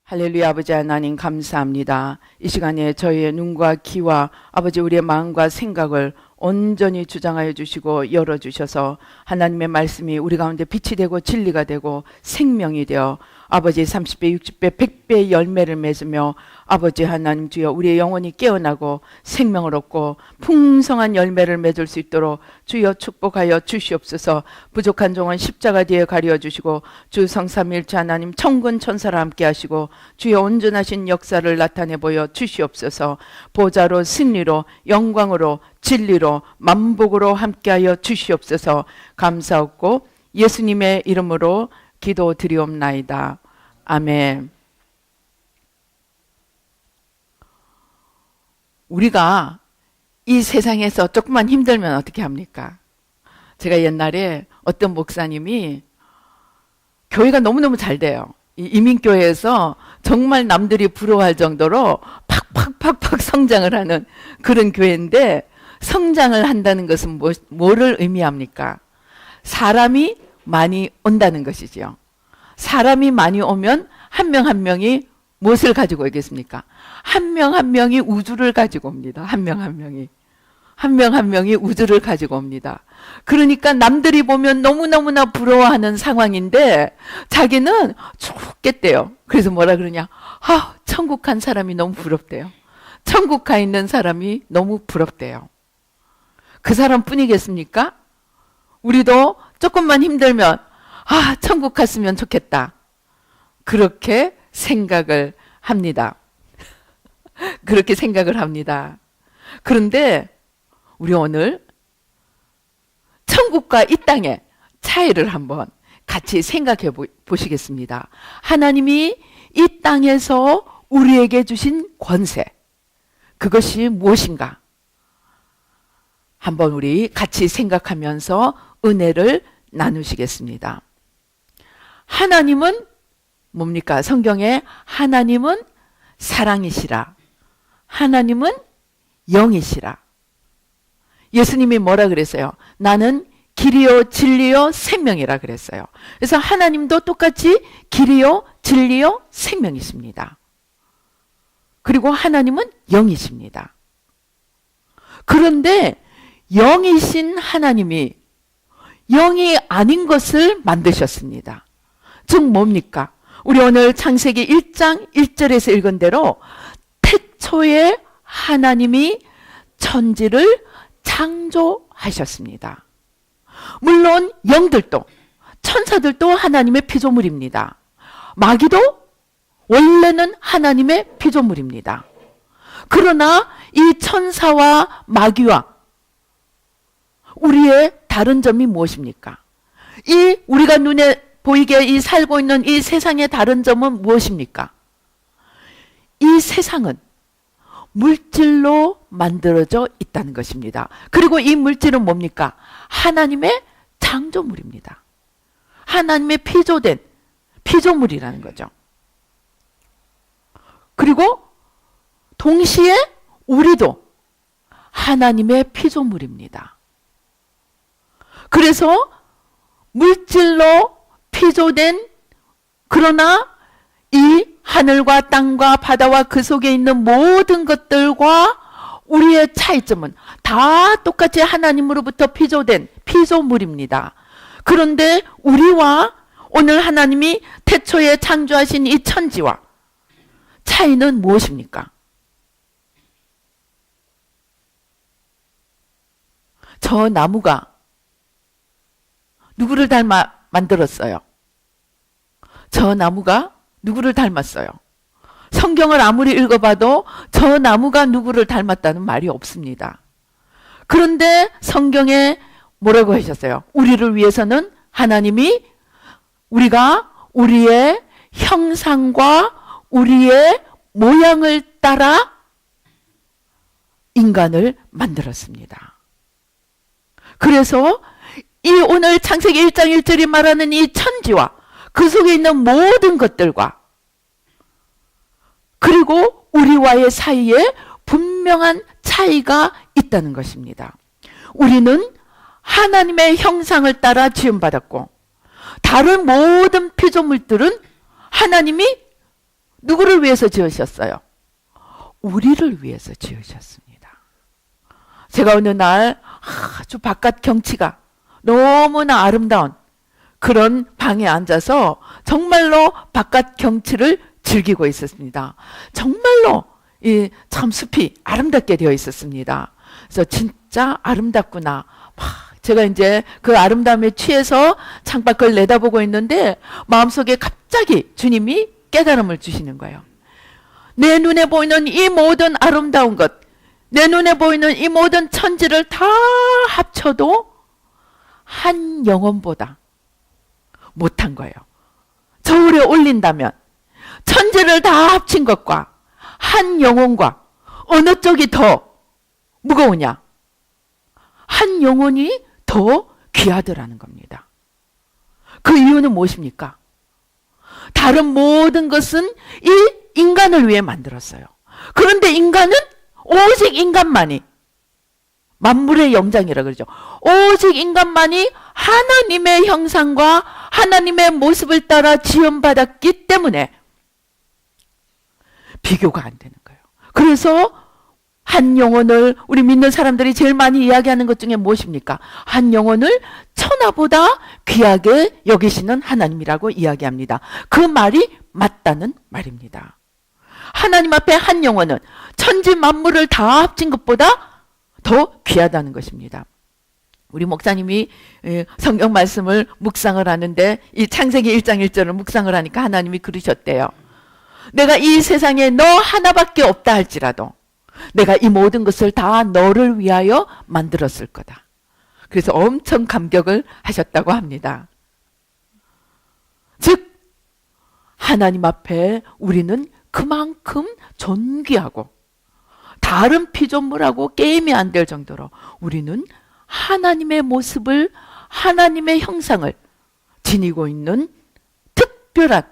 할렐루야. 아버지 하나님 감사합니다. 이 시간에 저희의 눈과 귀와 아버지 우리의 마음과 생각을 온전히 주장하여 주시고 열어주셔서 하나님의 말씀이 우리 가운데 빛이 되고 진리가 되고 생명이 되어 아버지 30배, 60배, 100배의 열매를 맺으며 아버지 하나님 주여 우리의 영혼이 깨어나고 생명을 얻고 풍성한 열매를 맺을 수 있도록 주여 축복하여 주시옵소서. 부족한 종은 십자가 뒤에 가려 주시고 주 성삼일체 하나님 천군 천사를 함께 하시고 주여 온전하신 역사를 나타내 보여 주시옵소서. 보좌로 승리로 영광으로 진리로 만복으로 함께하여 주시옵소서. 감사하고 예수님의 이름으로 기도드리옵나이다. 아멘. 우리가 이 세상에서 조금만 힘들면 어떻게 합니까? 제가 옛날에 어떤 목사님이 교회가 너무너무 잘 돼요. 이 이민교회에서 정말 남들이 부러워할 정도로 팍팍팍팍 성장을 하는 그런 교회인데, 성장을 한다는 것은 뭐를 의미합니까? 사람이 많이 온다는 것이죠. 사람이 많이 오면 한 명 한 명이 무엇을 가지고 오겠습니까? 한 명 한 명이 우주를 가지고 옵니다. 한 명 한 명이. 한 명 한 명이 우주를 가지고 옵니다. 그러니까 남들이 보면 너무너무나 부러워하는 상황인데 자기는 죽겠대요. 그래서 뭐라 그러냐? 천국 간 사람이 너무 부럽대요. 천국 가 있는 사람이 너무 부럽대요. 그 사람뿐이겠습니까? 우리도 조금만 힘들면 천국 갔으면 좋겠다. 그렇게 생각을 합니다. 그렇게 생각을 합니다. 그런데 우리 오늘 천국과 이 땅의 차이를 한번 같이 생각해 보시겠습니다. 하나님이 이 땅에서 우리에게 주신 권세, 그것이 무엇인가? 한번 우리 같이 생각하면서 은혜를 나누시겠습니다. 하나님은 뭡니까? 성경에 하나님은 사랑이시라. 하나님은 영이시라. 예수님이 뭐라 그랬어요? 나는 길이요 진리요 생명이라 그랬어요. 그래서 하나님도 똑같이 길이요 진리요 생명이십니다. 그리고 하나님은 영이십니다. 그런데 영이신 하나님이 영이 아닌 것을 만드셨습니다. 즉 뭡니까? 우리 오늘 창세기 1장 1절에서 읽은 대로 태초에 하나님이 천지를 창조하셨습니다. 물론 영들도 천사들도 하나님의 피조물입니다. 마귀도 원래는 하나님의 피조물입니다. 그러나 이 천사와 마귀와 우리의 다른 점이 무엇입니까? 이 우리가 눈에 보이게 이 살고 있는 이 세상의 다른 점은 무엇입니까? 이 세상은 물질로 만들어져 있다는 것입니다. 그리고 이 물질은 뭡니까? 하나님의 창조물입니다. 하나님의 피조된 피조물이라는 거죠. 그리고 동시에 우리도 하나님의 피조물입니다. 그래서 물질로 피조된, 그러나 이 하늘과 땅과 바다와 그 속에 있는 모든 것들과 우리의 차이점은 다 똑같이 하나님으로부터 피조된 피조물입니다. 그런데 우리와 오늘 하나님이 태초에 창조하신 이 천지와 차이는 무엇입니까? 저 나무가 누구를 닮아 만들었어요? 저 나무가 누구를 닮았어요? 성경을 아무리 읽어봐도 저 나무가 누구를 닮았다는 말이 없습니다. 그런데 성경에 뭐라고 하셨어요? 우리를 위해서는 하나님이 우리가 우리의 형상과 우리의 모양을 따라 인간을 만들었습니다. 그래서 이 오늘 창세기 1장 1절이 말하는 이 천지와 그 속에 있는 모든 것들과 그리고 우리와의 사이에 분명한 차이가 있다는 것입니다. 우리는 하나님의 형상을 따라 지음받았고 다른 모든 피조물들은 하나님이 누구를 위해서 지으셨어요? 우리를 위해서 지으셨습니다. 제가 어느 날 아주 바깥 경치가 너무나 아름다운 그런 방에 앉아서 정말로 바깥 경치를 즐기고 있었습니다. 정말로 참 숲이 아름답게 되어 있었습니다. 그래서 진짜 아름답구나. 제가 이제 그 아름다움에 취해서 창밖을 내다보고 있는데 마음속에 갑자기 주님이 깨달음을 주시는 거예요. 내 눈에 보이는 이 모든 아름다운 것, 내 눈에 보이는 이 모든 천지를 다 합쳐도 한 영혼보다 못한 거예요. 저울에 올린다면 천지를 다 합친 것과 한 영혼과 어느 쪽이 더 무거우냐? 한 영혼이 더 귀하더라는 겁니다. 그 이유는 무엇입니까? 다른 모든 것은 이 인간을 위해 만들었어요. 그런데 인간은 오직 인간만이, 만물의 영장이라 그러죠. 오직 인간만이 하나님의 형상과 하나님의 모습을 따라 지음받았기 때문에 비교가 안 되는 거예요. 그래서 한 영혼을, 우리 믿는 사람들이 제일 많이 이야기하는 것 중에 무엇입니까? 한 영혼을 천하보다 귀하게 여기시는 하나님이라고 이야기합니다. 그 말이 맞다는 말입니다. 하나님 앞에 한 영혼은 천지 만물을 다 합친 것보다 더 귀하다는 것입니다. 우리 목사님이 성경 말씀을 묵상을 하는데 이 창세기 1장 1절을 묵상을 하니까 하나님이 그러셨대요. 내가 이 세상에 너 하나밖에 없다 할지라도 내가 이 모든 것을 다 너를 위하여 만들었을 거다. 그래서 엄청 감격을 하셨다고 합니다. 즉 하나님 앞에 우리는 그만큼 존귀하고 다른 피조물하고 게임이 안 될 정도로 우리는 하나님의 모습을, 하나님의 형상을 지니고 있는 특별한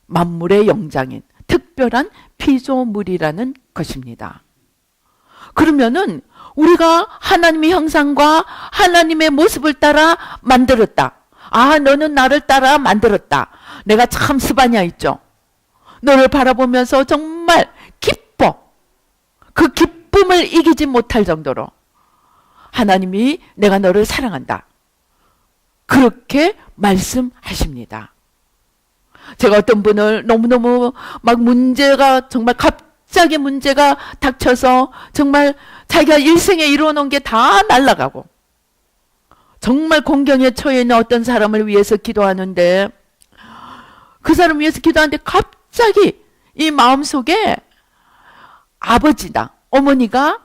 만물의 영장인 특별한 피조물이라는 것입니다. 그러면은 우리가 하나님의 형상과 하나님의 모습을 따라 만들었다. 아, 너는 나를 따라 만들었다. 내가 참 스바냐 있죠. 너를 바라보면서 정말 기뻐. 그 기쁨을 이기지 못할 정도로 하나님이 내가 너를 사랑한다. 그렇게 말씀하십니다. 제가 어떤 분을 너무너무 막 문제가 정말 갑자기 문제가 닥쳐서 정말 자기가 일생에 이루어놓은 게 다 날아가고 정말 공경에 처해 있는 어떤 사람을 위해서 기도하는데 그 사람을 위해서 기도하는데 갑자기 이 마음속에 아버지나 어머니가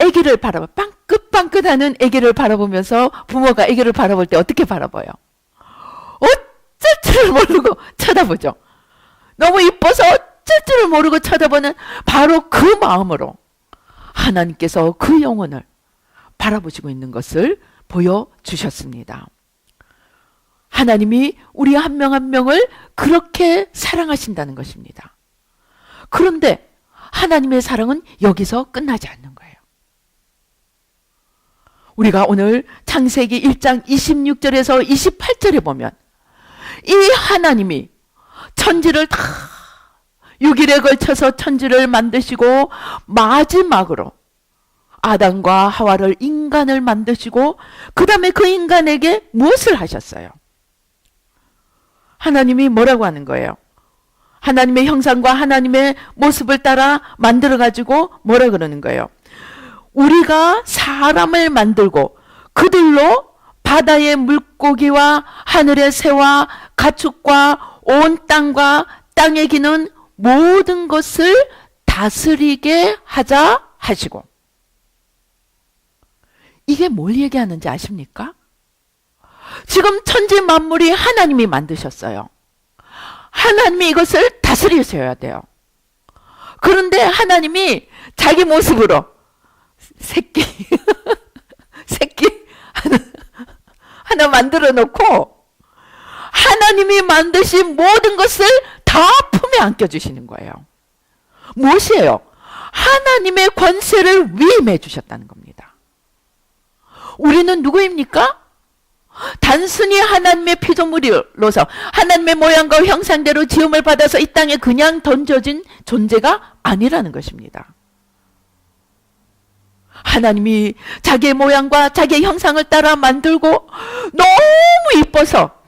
아기를 바라봐 빵긋빵긋하는 아기를 바라보면서 부모가 아기를 바라볼 때 어떻게 바라봐요? 어쩔 줄을 모르고 쳐다보죠. 너무 이뻐서 어쩔 줄을 모르고 쳐다보는 바로 그 마음으로 하나님께서 그 영혼을 바라보시고 있는 것을 보여주셨습니다. 하나님이 우리 한 명 한 명을 그렇게 사랑하신다는 것입니다. 그런데 하나님의 사랑은 여기서 끝나지 않는 거예요. 우리가 오늘 창세기 1장 26절에서 28절에 보면 이 하나님이 천지를 다 6일에 걸쳐서 천지를 만드시고 마지막으로 아담과 하와를 인간을 만드시고 그 다음에 그 인간에게 무엇을 하셨어요? 하나님이 뭐라고 하는 거예요? 하나님의 형상과 하나님의 모습을 따라 만들어가지고 뭐라 그러는 거예요? 우리가 사람을 만들고 그들로 바다의 물고기와 하늘의 새와 가축과 온 땅과 땅에 기는 모든 것을 다스리게 하자 하시고. 이게 뭘 얘기하는지 아십니까? 지금 천지 만물이 하나님이 만드셨어요. 하나님이 이것을 다스리셔야 돼요. 그런데 하나님이 자기 모습으로 새끼 하나 만들어 놓고 하나님이 만드신 모든 것을 다 품에 안겨주시는 거예요. 무엇이에요? 하나님의 권세를 위임해 주셨다는 겁니다. 우리는 누구입니까? 단순히 하나님의 피조물로서 하나님의 모양과 형상대로 지음을 받아서 이 땅에 그냥 던져진 존재가 아니라는 것입니다. 하나님이 자기의 모양과 자기의 형상을 따라 만들고 너무 이뻐서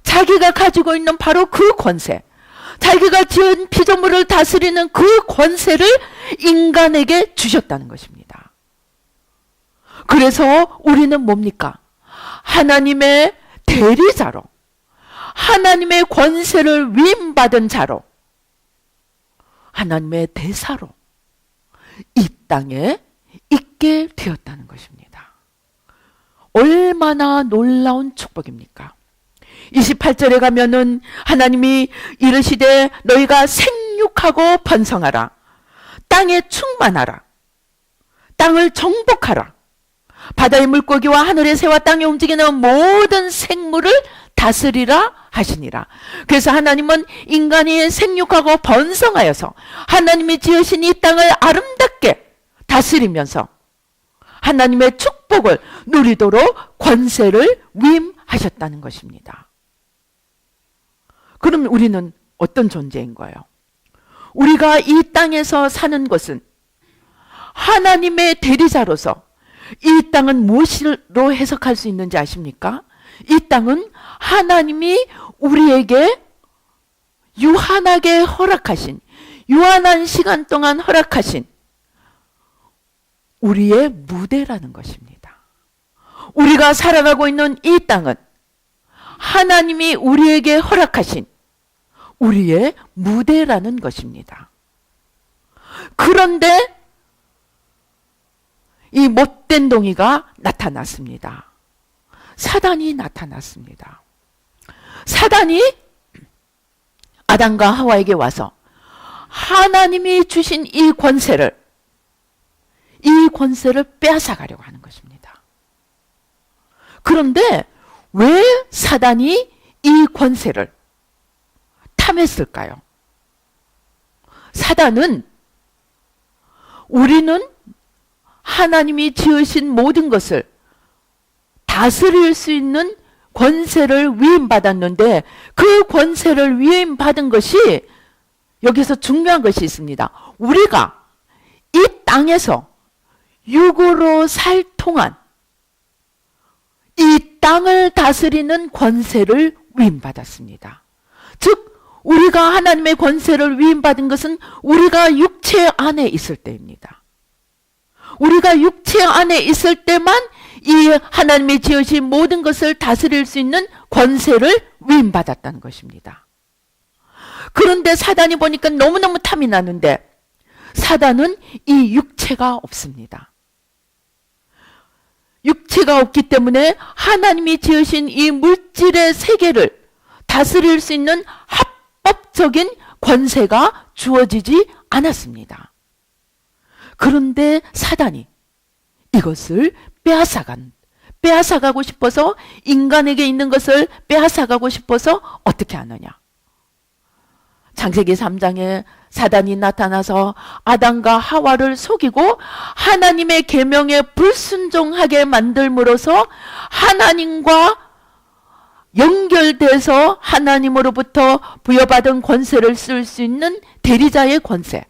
자기가 가지고 있는 바로 그 권세, 자기가 지은 피조물을 다스리는 그 권세를 인간에게 주셨다는 것입니다. 그래서 우리는 뭡니까? 하나님의 대리자로, 하나님의 권세를 위임받은 자로, 하나님의 대사로 이 땅에 있게 되었다는 것입니다. 얼마나 놀라운 축복입니까? 28절에 가면은 하나님이 이르시되 너희가 생육하고 번성하라. 땅에 충만하라. 땅을 정복하라. 바다의 물고기와 하늘의 새와 땅에 움직이는 모든 생물을 다스리라 하시니라. 그래서 하나님은 인간이 생육하고 번성하여서 하나님이 지으신 이 땅을 아름답게 다스리면서 하나님의 축복을 누리도록 권세를 위임하셨다는 것입니다. 그럼 우리는 어떤 존재인 거예요? 우리가 이 땅에서 사는 것은 하나님의 대리자로서 이 땅은 무엇으로 해석할 수 있는지 아십니까? 이 땅은 하나님이 우리에게 유한하게 허락하신, 유한한 시간 동안 허락하신 우리의 무대라는 것입니다. 우리가 살아가고 있는 이 땅은 하나님이 우리에게 허락하신 우리의 무대라는 것입니다. 그런데 이 못된 동이가 나타났습니다. 사단이 나타났습니다. 사단이 아담과 하와에게 와서 하나님이 주신 이 권세를 빼앗아가려고 하는 것입니다. 그런데 왜 사단이 이 권세를 탐했을까요? 사단은 우리는 하나님이 지으신 모든 것을 다스릴 수 있는 권세를 위임받았는데 그 권세를 위임받은 것이 여기서 중요한 것이 있습니다. 우리가 이 땅에서 육으로 살 동안 이 땅을 다스리는 권세를 위임받았습니다. 즉 우리가 하나님의 권세를 위임받은 것은 우리가 육체 안에 있을 때입니다. 우리가 육체 안에 있을 때만 이 하나님이 지으신 모든 것을 다스릴 수 있는 권세를 위임받았다는 것입니다. 그런데 사단이 보니까 너무너무 탐이 나는데 사단은 이 육체가 없습니다. 육체가 없기 때문에 하나님이 지으신 이 물질의 세계를 다스릴 수 있는 합법적인 권세가 주어지지 않았습니다. 그런데 사단이 이것을 빼앗아가고 싶어서 인간에게 있는 것을 빼앗아가고 싶어서 어떻게 하느냐. 창세기 3장에 사단이 나타나서 아담과 하와를 속이고 하나님의 계명에 불순종하게 만들므로써 하나님과 연결돼서 하나님으로부터 부여받은 권세를 쓸 수 있는 대리자의 권세,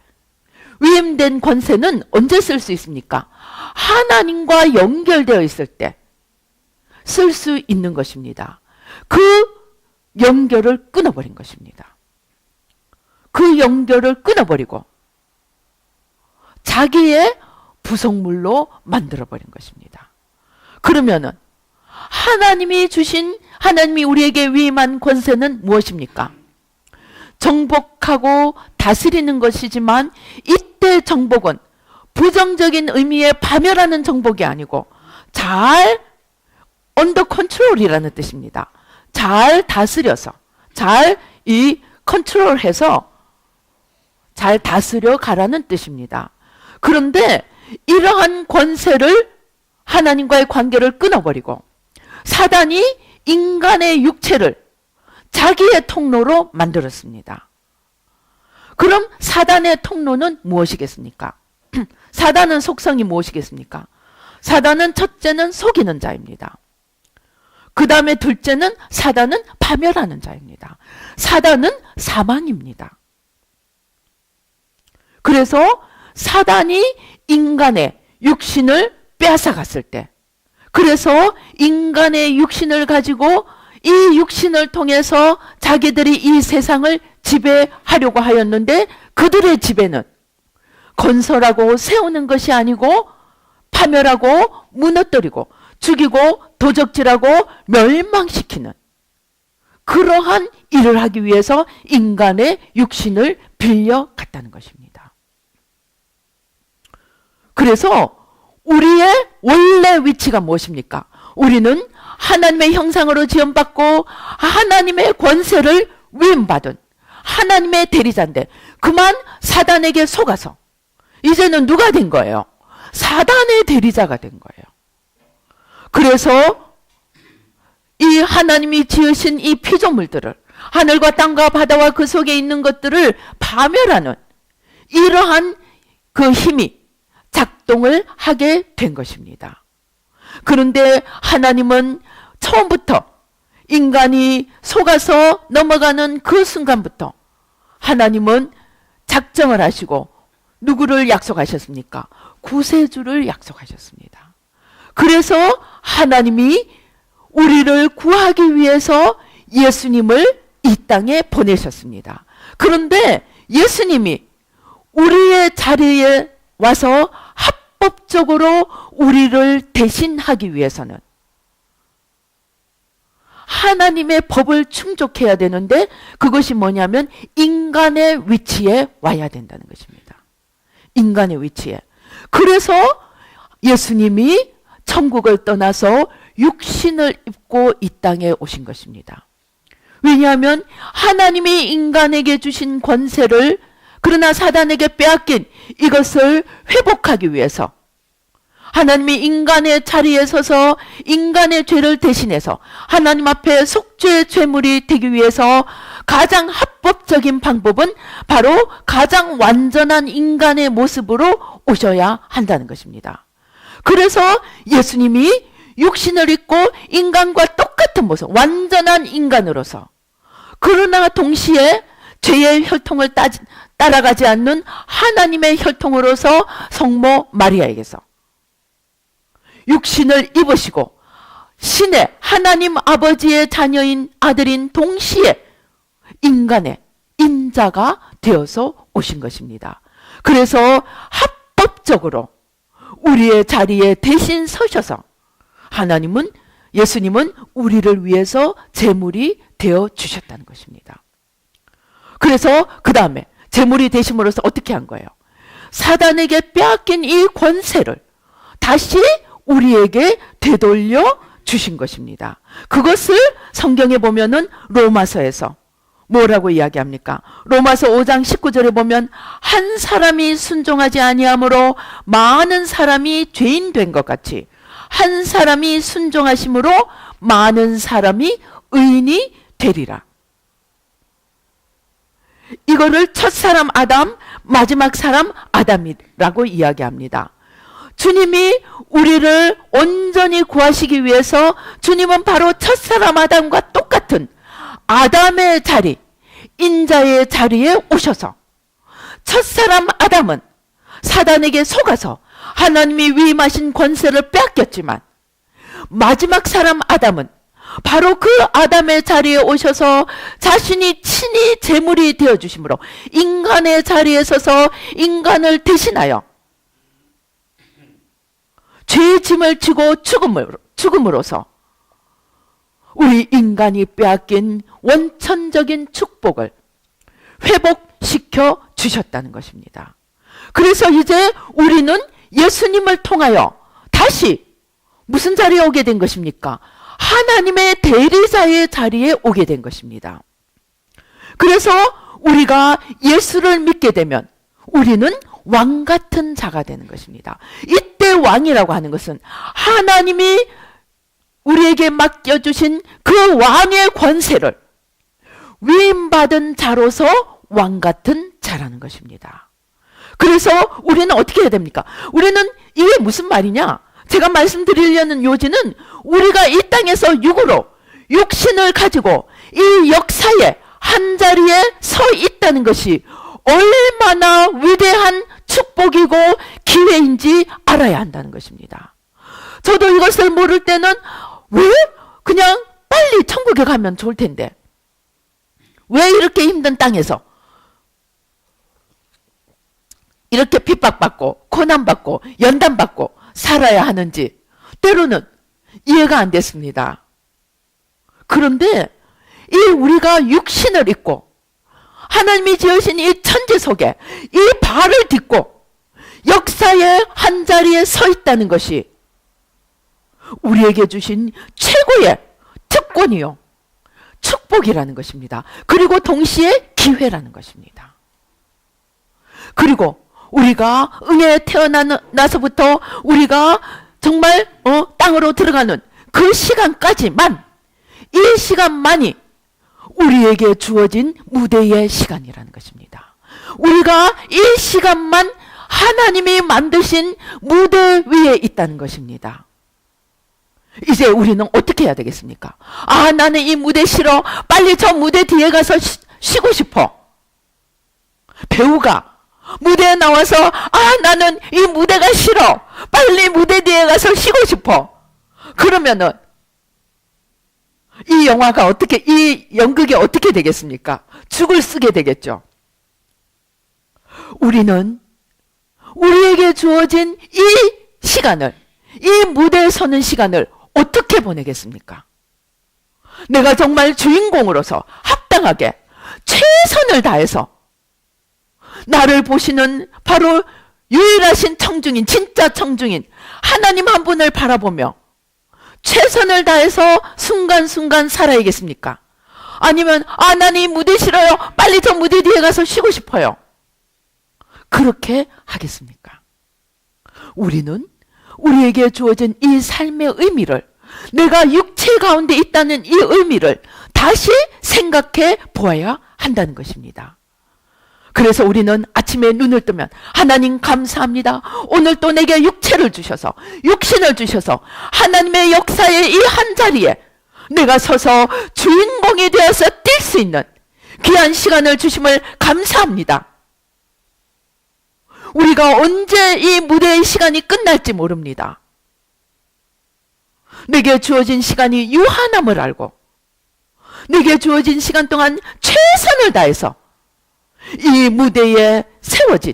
위임된 권세는 언제 쓸 수 있습니까? 하나님과 연결되어 있을 때 쓸 수 있는 것입니다. 그 연결을 끊어버린 것입니다. 그 연결을 끊어버리고 자기의 부속물로 만들어버린 것입니다. 그러면은 하나님이 우리에게 위임한 권세는 무엇입니까? 정복하고 다스리는 것이지만 이때 정복은 부정적인 의미의 파멸하는 정복이 아니고 잘 언더 컨트롤이라는 뜻입니다. 잘 다스려서 잘 이 컨트롤해서 잘 다스려 가라는 뜻입니다. 그런데 이러한 권세를 하나님과의 관계를 끊어버리고 사단이 인간의 육체를 자기의 통로로 만들었습니다. 그럼 사단의 통로는 무엇이겠습니까? 사단은 속성이 무엇이겠습니까? 사단은 첫째는 속이는 자입니다. 그 다음에 둘째는 사단은 파멸하는 자입니다. 사단은 사망입니다. 그래서 사단이 인간의 육신을 빼앗아갔을 때, 그래서 인간의 육신을 가지고 이 육신을 통해서 자기들이 이 세상을 지배하려고 하였는데, 그들의 지배는 건설하고 세우는 것이 아니고 파멸하고 무너뜨리고 죽이고 도적질하고 멸망시키는 그러한 일을 하기 위해서 인간의 육신을 빌려갔다는 것입니다. 그래서 우리의 원래 위치가 무엇입니까? 우리는 하나님의 형상으로 지음받고 하나님의 권세를 위임받은 하나님의 대리자인데, 그만 사단에게 속아서 이제는 누가 된 거예요? 사단의 대리자가 된 거예요. 그래서 이 하나님이 지으신 이 피조물들을, 하늘과 땅과 바다와 그 속에 있는 것들을 파멸하는 이러한 그 힘이 작동을 하게 된 것입니다. 그런데 하나님은 처음부터 인간이 속아서 넘어가는 그 순간부터 하나님은 작정을 하시고 누구를 약속하셨습니까? 구세주를 약속하셨습니다. 그래서 하나님이 우리를 구하기 위해서 예수님을 이 땅에 보내셨습니다. 그런데 예수님이 우리의 자리에 와서 합법적으로 우리를 대신하기 위해서는 하나님의 법을 충족해야 되는데, 그것이 뭐냐면 인간의 위치에 와야 된다는 것입니다. 인간의 위치에. 그래서 예수님이 천국을 떠나서 육신을 입고 이 땅에 오신 것입니다. 왜냐하면 하나님이 인간에게 주신 권세를, 그러나 사단에게 빼앗긴 이것을 회복하기 위해서 하나님이 인간의 자리에 서서 인간의 죄를 대신해서 하나님 앞에 속죄의 제물이 되기 위해서 가장 합법적인 방법은 바로 가장 완전한 인간의 모습으로 오셔야 한다는 것입니다. 그래서 예수님이 육신을 입고 인간과 똑같은 모습, 완전한 인간으로서, 그러나 동시에 죄의 혈통을 따라가지 않는 하나님의 혈통으로서 성모 마리아에게서 육신을 입으시고 신의 하나님 아버지의 자녀인 아들인 동시에 인간의 인자가 되어서 오신 것입니다. 그래서 합법적으로 우리의 자리에 대신 서셔서 하나님은, 예수님은 우리를 위해서 제물이 되어 주셨다는 것입니다. 그래서 그 다음에 제물이 되심으로써 어떻게 한 거예요? 사단에게 빼앗긴 이 권세를 다시 우리에게 되돌려 주신 것입니다. 그것을 성경에 보면은 로마서에서 뭐라고 이야기합니까? 로마서 5장 19절에 보면 한 사람이 순종하지 아니함으로 많은 사람이 죄인 된 것 같이 한 사람이 순종하심으로 많은 사람이 의인이 되리라. 이거를 첫 사람 아담, 마지막 사람 아담이라고 이야기합니다. 주님이 우리를 온전히 구하시기 위해서 주님은 바로 첫사람 아담과 똑같은 아담의 자리, 인자의 자리에 오셔서 첫사람 아담은 사단에게 속아서 하나님이 위임하신 권세를 빼앗겼지만, 마지막 사람 아담은 바로 그 아담의 자리에 오셔서 자신이 친히 제물이 되어주심으로 인간의 자리에 서서 인간을 대신하여 죄의 짐을 지고 죽음으로써 우리 인간이 빼앗긴 원천적인 축복을 회복시켜 주셨다는 것입니다. 그래서 이제 우리는 예수님을 통하여 다시 무슨 자리에 오게 된 것입니까? 하나님의 대리자의 자리에 오게 된 것입니다. 그래서 우리가 예수를 믿게 되면 우리는 왕 같은 자가 되는 것입니다. 이때 왕이라고 하는 것은 하나님이 우리에게 맡겨주신 그 왕의 권세를 위임받은 자로서 왕 같은 자라는 것입니다. 그래서 우리는 어떻게 해야 됩니까? 우리는 이게 무슨 말이냐? 제가 말씀드리려는 요지는 우리가 이 땅에서 육으로 육신을 가지고 이 역사의 한자리에 서 있다는 것이 얼마나 위대한 축복이고 기회인지 알아야 한다는 것입니다. 저도 이것을 모를 때는 왜 그냥 빨리 천국에 가면 좋을 텐데 왜 이렇게 힘든 땅에서 이렇게 핍박받고 고난받고 연단받고 살아야 하는지 때로는 이해가 안 됐습니다. 그런데 이 우리가 육신을 입고 하나님이 지으신 이 천지 속에 이 발을 딛고 역사의 한자리에 서 있다는 것이 우리에게 주신 최고의 특권이요 축복이라는 것입니다. 그리고 동시에 기회라는 것입니다. 그리고 우리가 응에 태어나서부터 우리가 정말 땅으로 들어가는 그 시간까지만 이 시간만이 우리에게 주어진 무대의 시간이라는 것입니다. 우리가 이 시간만 하나님이 만드신 무대 위에 있다는 것입니다. 이제 우리는 어떻게 해야 되겠습니까? 아, 나는 이 무대 싫어. 빨리 저 무대 뒤에 가서 쉬고 싶어. 배우가 무대에 나와서 아, 나는 이 무대가 싫어. 빨리 무대 뒤에 가서 쉬고 싶어. 그러면은 이 영화가 어떻게, 이 연극이 어떻게 되겠습니까? 죽을 쓰게 되겠죠. 우리는 우리에게 주어진 이 시간을, 이 무대에 서는 시간을 어떻게 보내겠습니까? 내가 정말 주인공으로서 합당하게 최선을 다해서 나를 보시는 바로 유일하신 청중인, 진짜 청중인 하나님 한 분을 바라보며 최선을 다해서 순간순간 살아야겠습니까? 아니면 아, 나는 이 무대 싫어요. 빨리 저 무대 뒤에 가서 쉬고 싶어요. 그렇게 하겠습니까? 우리는 우리에게 주어진 이 삶의 의미를, 내가 육체 가운데 있다는 이 의미를 다시 생각해 보아야 한다는 것입니다. 그래서 우리는 아침에 눈을 뜨면 하나님 감사합니다. 오늘 또 내게 육체를 주셔서, 육신을 주셔서 하나님의 역사의 이 한자리에 내가 서서 주인공이 되어서 뛸 수 있는 귀한 시간을 주심을 감사합니다. 우리가 언제 이 무대의 시간이 끝날지 모릅니다. 내게 주어진 시간이 유한함을 알고 내게 주어진 시간 동안 최선을 다해서 이 무대에 세워진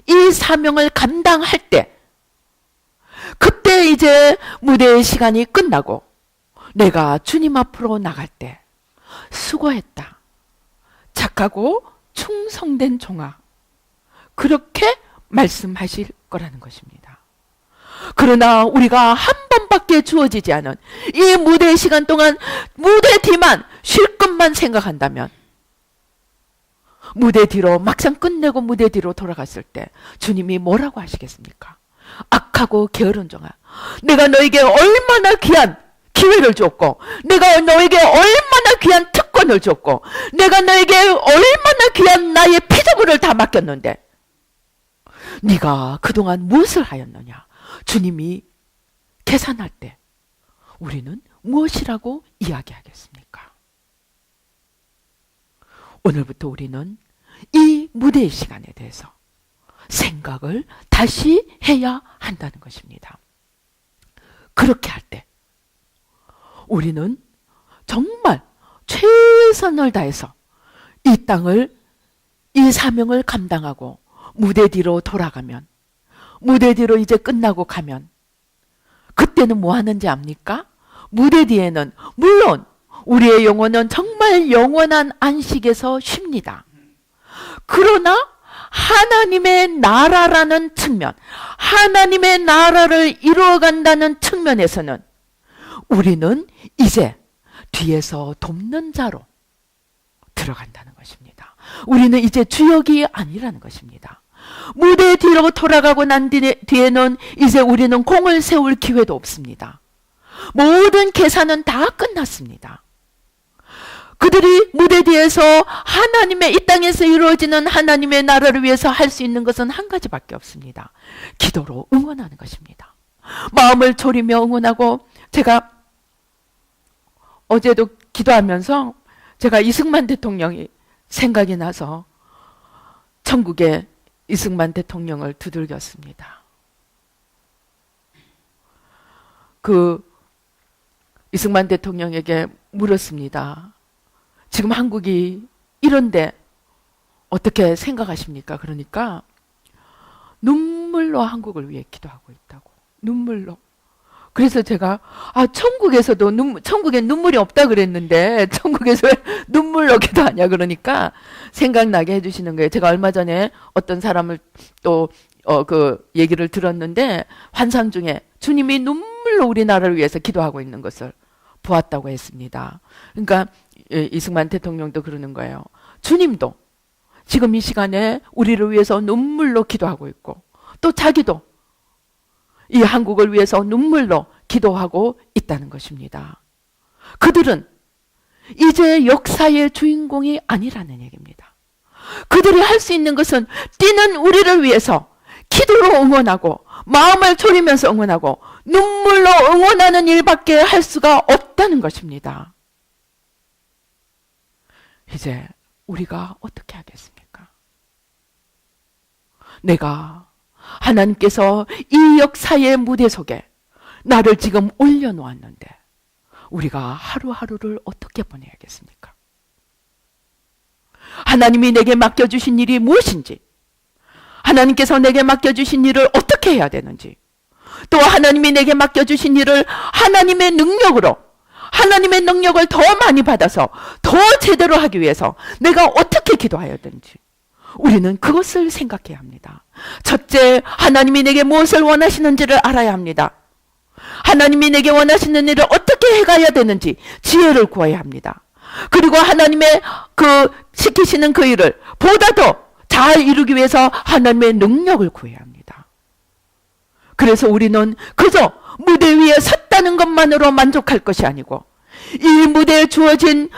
이 사명을 감당할 때, 그때 이제 무대의 시간이 끝나고 내가 주님 앞으로 나갈 때 수고했다, 착하고 충성된 종아, 그렇게 말씀하실 거라는 것입니다. 그러나 우리가 한 번밖에 주어지지 않은 이 무대의 시간 동안 무대 뒤만 쉴 것만 생각한다면 무대 뒤로 막상 끝내고 무대 뒤로 돌아갔을 때 주님이 뭐라고 하시겠습니까? 악하고 게으른 종아, 내가 너에게 얼마나 귀한 기회를 줬고, 내가 너에게 얼마나 귀한 특권을 줬고, 내가 너에게 얼마나 귀한 나의 피조물을 다 맡겼는데 네가 그동안 무엇을 하였느냐? 주님이 계산할 때 우리는 무엇이라고 이야기하겠습니까? 오늘부터 우리는 이 무대의 시간에 대해서 생각을 다시 해야 한다는 것입니다. 그렇게 할 때 우리는 정말 최선을 다해서 이 땅을, 이 사명을 감당하고 무대 뒤로 돌아가면, 무대 뒤로 이제 끝나고 가면 그때는 뭐 하는지 압니까? 무대 뒤에는 물론 우리의 영혼은 정말 영원한 안식에서 쉽니다. 그러나 하나님의 나라라는 측면, 하나님의 나라를 이루어간다는 측면에서는 우리는 이제 뒤에서 돕는 자로 들어간다는 것입니다. 우리는 이제 주역이 아니라는 것입니다. 무대 뒤로 돌아가고 난 뒤에는 이제 우리는 공을 세울 기회도 없습니다. 모든 계산은 다 끝났습니다. 그들이 무대 뒤에서 하나님의, 이 땅에서 이루어지는 하나님의 나라를 위해서 할 수 있는 것은 한 가지밖에 없습니다. 기도로 응원하는 것입니다. 마음을 졸이며 응원하고, 제가 어제도 기도하면서 제가 이승만 대통령이 생각이 나서 천국의 이승만 대통령을 두들겼습니다. 그 이승만 대통령에게 물었습니다. 지금 한국이 이런데 어떻게 생각하십니까? 그러니까 눈물로 한국을 위해 기도하고 있다고. 눈물로. 그래서 제가 천국에서도 천국에 눈물이 없다 그랬는데 천국에서 왜 눈물로 기도하냐 그러니까 생각나게 해주시는 거예요. 제가 얼마 전에 어떤 사람을 또 그 얘기를 들었는데 환상 중에 주님이 눈물로 우리나라를 위해서 기도하고 있는 것을 보았다고 했습니다. 그러니까 이승만 대통령도 그러는 거예요. 주님도 지금 이 시간에 우리를 위해서 눈물로 기도하고 있고 또 자기도 이 한국을 위해서 눈물로 기도하고 있다는 것입니다. 그들은 이제 역사의 주인공이 아니라는 얘기입니다. 그들이 할 수 있는 것은 뛰는 우리를 위해서 기도로 응원하고 마음을 졸이면서 응원하고 눈물로 응원하는 일밖에 할 수가 없다는 것입니다. 이제 우리가 어떻게 하겠습니까? 내가 하나님께서 이 역사의 무대 속에 나를 지금 올려놓았는데 우리가 하루하루를 어떻게 보내야겠습니까? 하나님이 내게 맡겨주신 일이 무엇인지, 하나님께서 내게 맡겨주신 일을 어떻게 해야 되는지, 또 하나님이 내게 맡겨주신 일을 하나님의 능력으로, 하나님의 능력을 더 많이 받아서 더 제대로 하기 위해서 내가 어떻게 기도해야 되는지 우리는 그것을 생각해야 합니다. 첫째, 하나님이 내게 무엇을 원하시는지를 알아야 합니다. 하나님이 내게 원하시는 일을 어떻게 해가야 되는지 지혜를 구해야 합니다. 그리고 하나님의 시키시는 그 일을 보다 더 잘 이루기 위해서 하나님의 능력을 구해야 합니다. 그래서 우리는 그저 무대 위에 섰다는 것만으로 만족할 것이 아니고 이 무대에 주어진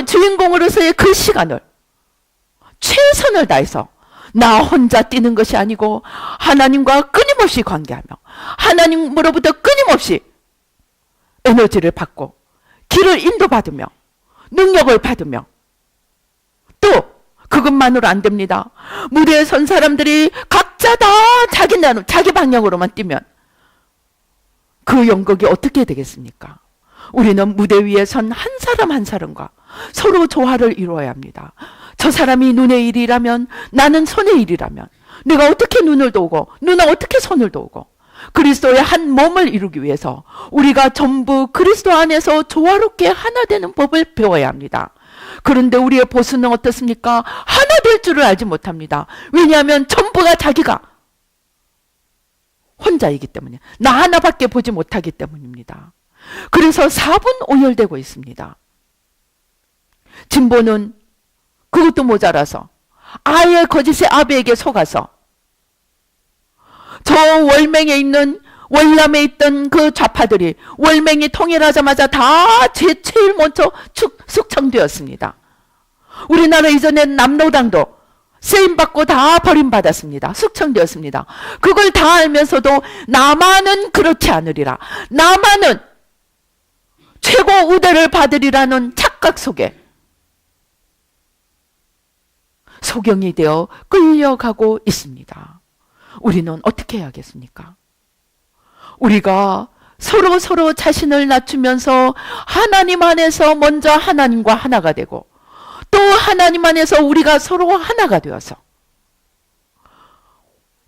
주인공으로서의 그 시간을 최선을 다해서 나 혼자 뛰는 것이 아니고 하나님과 끊임없이 관계하며 하나님으로부터 끊임없이 에너지를 받고 길을 인도받으며 능력을 받으며, 또 그것만으로 안 됩니다. 무대에 선 사람들이 각자 다 자기 방향으로만 뛰면 그 연극이 어떻게 되겠습니까? 우리는 무대 위에 선 한 사람 한 사람과 서로 조화를 이루어야 합니다. 저 사람이 눈의 일이라면 나는 손의 일이라면 내가 어떻게 눈을 도우고 누나 어떻게 손을 도우고 그리스도의 한 몸을 이루기 위해서 우리가 전부 그리스도 안에서 조화롭게 하나 되는 법을 배워야 합니다. 그런데 우리의 보수는 어떻습니까? 하나 될 줄을 알지 못합니다. 왜냐하면 전부가 자기가 혼자이기 때문에, 나 하나밖에 보지 못하기 때문입니다. 그래서 사분오열되고 있습니다. 진보는 그것도 모자라서 아예 거짓의 아베에게 속아서 저 월맹에 있는, 월남에 있던 그 좌파들이 월맹이 통일하자마자 다 제일 먼저 숙청되었습니다. 우리나라 이전엔 남로당도 쓰임받고 다 버림받았습니다. 숙청되었습니다. 그걸 다 알면서도 나만은 그렇지 않으리라, 나만은 최고 우대를 받으리라는 착각 속에 소경이 되어 끌려가고 있습니다. 우리는 어떻게 해야겠습니까? 우리가 서로 자신을 낮추면서 하나님 안에서 먼저 하나님과 하나가 되고 또 하나님 안에서 우리가 서로 하나가 되어서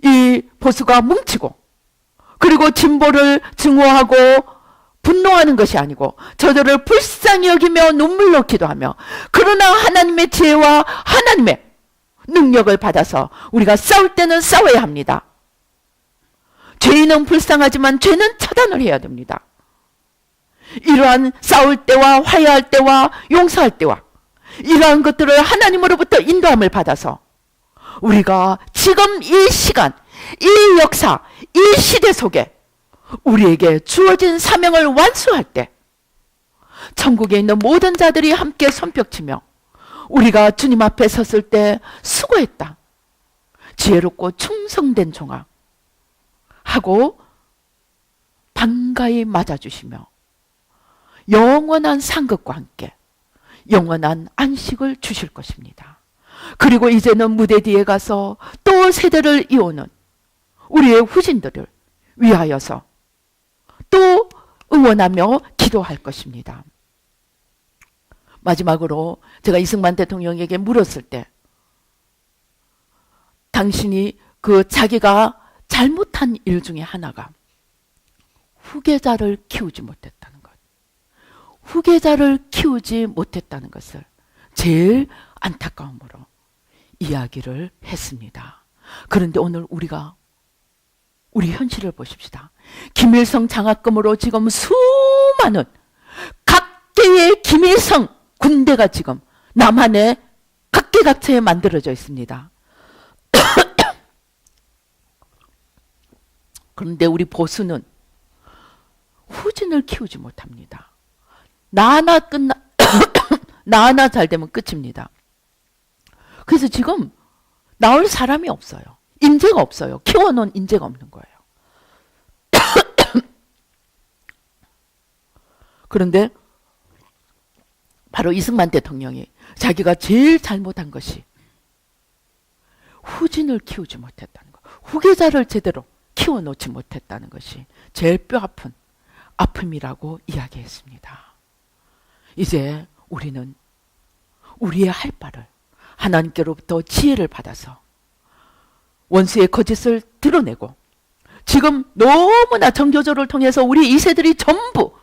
이 보수가 뭉치고 그리고 진보를 증오하고 분노하는 것이 아니고 저들을 불쌍히 여기며 눈물로 기도하며, 그러나 하나님의 지혜와 하나님의 능력을 받아서 우리가 싸울 때는 싸워야 합니다. 죄인은 불쌍하지만 죄는 처단을 해야 됩니다. 이러한 싸울 때와 화해할 때와 용서할 때와 이러한 것들을 하나님으로부터 인도함을 받아서 우리가 지금 이 시간, 이 역사, 이 시대 속에 우리에게 주어진 사명을 완수할 때 천국에 있는 모든 자들이 함께 손뼉치며 우리가 주님 앞에 섰을 때 수고했다, 지혜롭고 충성된 종아, 하고 반가이 맞아주시며 영원한 상급과 함께 영원한 안식을 주실 것입니다. 그리고 이제는 무대 뒤에 가서 또 세대를 이어오는 우리의 후진들을 위하여서 또 응원하며 기도할 것입니다. 마지막으로 제가 이승만 대통령에게 물었을 때 당신이 자기가 잘못한 일 중에 하나가 후계자를 키우지 못했다는 것. 후계자를 키우지 못했다는 것을 제일 안타까움으로 이야기를 했습니다. 그런데 오늘 우리 현실을 보십시다. 김일성 장학금으로 지금 수많은 각계의 김일성 군대가 지금 남한에 각계각층에 만들어져 있습니다. 그런데 우리 보수는 후진을 키우지 못합니다. 나 하나 잘 되면 끝입니다. 그래서 지금 나올 사람이 없어요. 인재가 없어요. 키워놓은 인재가 없는 거예요. 그런데 바로 이승만 대통령이 자기가 제일 잘못한 것이 후진을 키우지 못했다는 것. 후계자를 제대로 키워놓지 못했다는 것이 제일 뼈아픈 아픔이라고 이야기했습니다. 이제 우리는 우리의 할 바를 하나님께로부터 지혜를 받아서 원수의 거짓을 드러내고 지금 너무나 정교조를 통해서 우리 2세들이 전부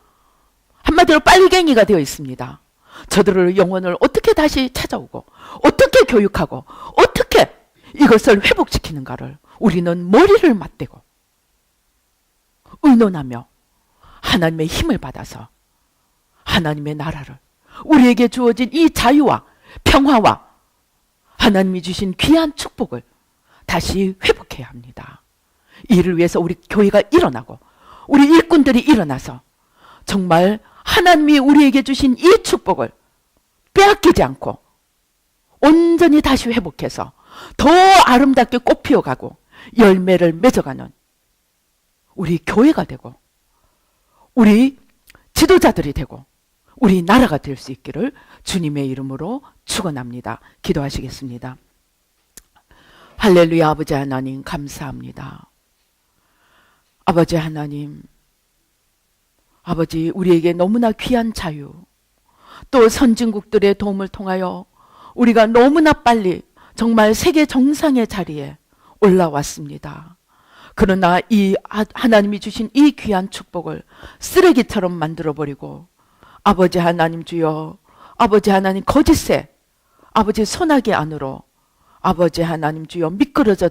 한마디로 빨갱이가 되어 있습니다. 저들의 영혼을 어떻게 다시 찾아오고 어떻게 교육하고 어떻게 이것을 회복시키는가를 우리는 머리를 맞대고 의논하며 하나님의 힘을 받아서 하나님의 나라를 우리에게 주어진 이 자유와 평화와 하나님이 주신 귀한 축복을 다시 회복해야 합니다. 이를 위해서 우리 교회가 일어나고 우리 일꾼들이 일어나서 정말 하나님이 우리에게 주신 이 축복을 빼앗기지 않고 온전히 다시 회복해서 더 아름답게 꽃 피워가고 열매를 맺어가는 우리 교회가 되고 우리 지도자들이 되고 우리 나라가 될 수 있기를 주님의 이름으로 축원합니다. 기도하시겠습니다. 할렐루야. 아버지 하나님 감사합니다. 아버지 하나님, 아버지 우리에게 너무나 귀한 자유, 또 선진국들의 도움을 통하여 우리가 너무나 빨리 정말 세계 정상의 자리에 올라왔습니다. 그러나 이 하나님이 주신 이 귀한 축복을 쓰레기처럼 만들어버리고 아버지 하나님 주여, 아버지 하나님 거짓에 아버지 소나기 안으로 아버지 하나님 주여 미끄러져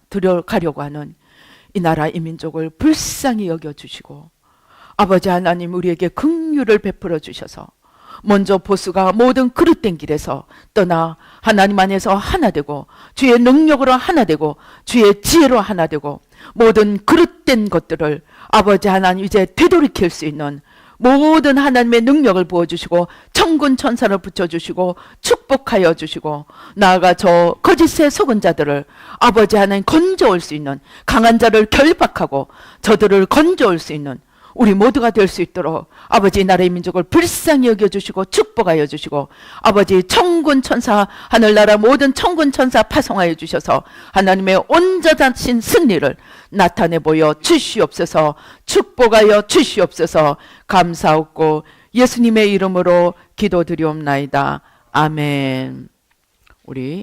들어가려고 하는 이 나라 이 민족을 불쌍히 여겨주시고 아버지 하나님 우리에게 긍휼을 베풀어 주셔서 먼저 보수가 모든 그릇된 길에서 떠나 하나님 안에서 하나 되고 주의 능력으로 하나 되고 주의 지혜로 하나 되고 모든 그릇된 것들을 아버지 하나님 이제 되돌이킬 수 있는 모든 하나님의 능력을 부어주시고 천군 천사를 붙여주시고 축복하여 주시고 나아가 저 거짓에 속은 자들을 아버지 하나님 건져올 수 있는 강한 자를 결박하고 저들을 건져올 수 있는 우리 모두가 될 수 있도록 아버지 나라의 민족을 불쌍히 여겨주시고 축복하여 주시고 아버지 천군 천사 하늘나라 모든 천군 천사 파송하여 주셔서 하나님의 온전하신 승리를 나타내 보여 주시옵소서. 축복하여 주시옵소서. 감사하고 예수님의 이름으로 기도드리옵나이다. 아멘. 우리